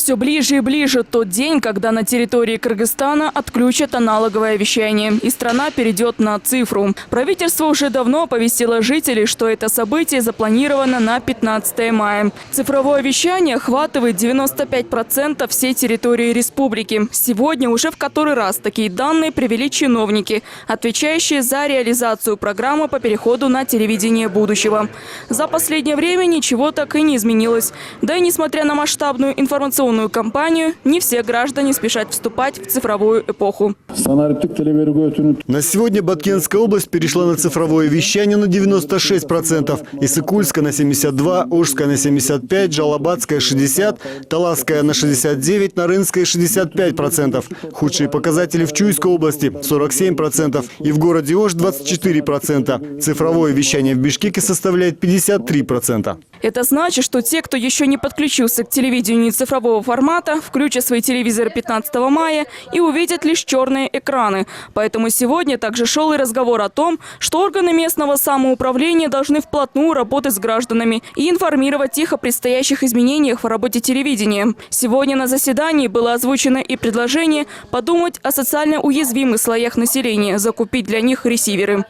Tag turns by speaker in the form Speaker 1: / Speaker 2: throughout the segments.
Speaker 1: Все ближе и ближе тот день, когда на территории Кыргызстана отключат аналоговое вещание, и страна перейдет на цифру. Правительство уже давно оповестило жителей, что это событие запланировано на 15 мая. Цифровое вещание охватывает 95% всей территории республики. Сегодня уже в который раз такие данные привели чиновники, отвечающие за реализацию программы по переходу на телевидение будущего. За последнее время ничего так и не изменилось. Да и несмотря на масштабную информационную кампанию, не все граждане спешат вступать в цифровую эпоху.
Speaker 2: На сегодня Баткенская область перешла на цифровое вещание на 96%. Иссык-Кульская на 72%, Ошская на 75%, Жалабатская 60%, Таласская на 69%, Нарынская 65%. Худшие показатели в Чуйской области – 47%. И в городе Ош – 24%. Цифровое вещание в Бишкеке составляет 53%.
Speaker 1: Это значит, что те, кто еще не подключился к телевидению цифрового формата, включат свои телевизоры 15 мая и увидят лишь черные экраны. Поэтому сегодня также шел и разговор о том, что органы местного самоуправления должны вплотную работать с гражданами и информировать их о предстоящих изменениях в работе телевидения. Сегодня на заседании было озвучено и предложение подумать о социально уязвимых слоях населения, закупить для них ресиверы.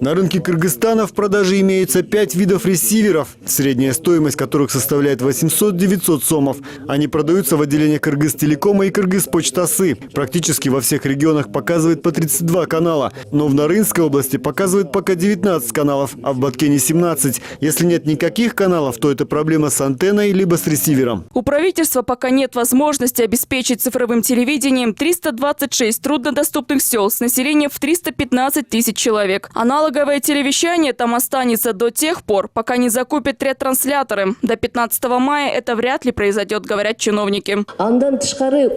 Speaker 2: На рынке Кыргызстана в продаже имеется 5 видов ресиверов, средняя стоимость которых составляет 800-900 сомов. Они продаются в отделениях Кыргызтелекома и Кыргызпочтасы. Практически во всех регионах показывает по 32 канала. Но в Нарынской области показывает пока 19 каналов, а в Баткене 17. Если нет никаких каналов, то это проблема с антенной либо с ресивером.
Speaker 1: У правительства пока нет возможности обеспечить цифровым телевидением 326 труднодоступных сел с населением в 315 тысяч человек. Аналоговое телевещание там останется до тех пор, пока не закупят ретрансляторы. До 15 мая это вряд ли произойдет, говорят чиновники.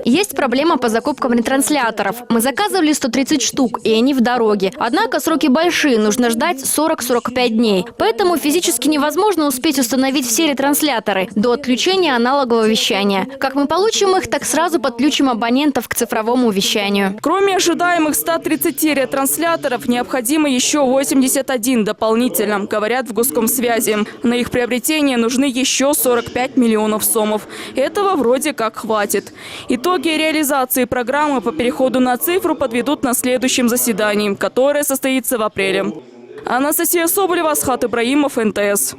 Speaker 3: Есть проблема по закупкам ретрансляторов. Мы заказывали 130 штук, и они в дороге. Однако сроки большие, нужно ждать 40-45 дней. Поэтому физически невозможно успеть установить все ретрансляторы до отключения аналогового вещания. Как мы получим их, так сразу подключим абонентов к цифровому вещанию.
Speaker 1: Кроме ожидаемых 130 ретрансляторов, необходимо еще 81 дополнительно, говорят в Госкомсвязи. На их приобретение нужны еще 45 миллионов сомов. Этого вроде как хватит. Итоги реализации программы по переходу на цифру подведут на следующем заседании, которое состоится в апреле. Анастасия Соболева, Асхат Ибраимов, НТС.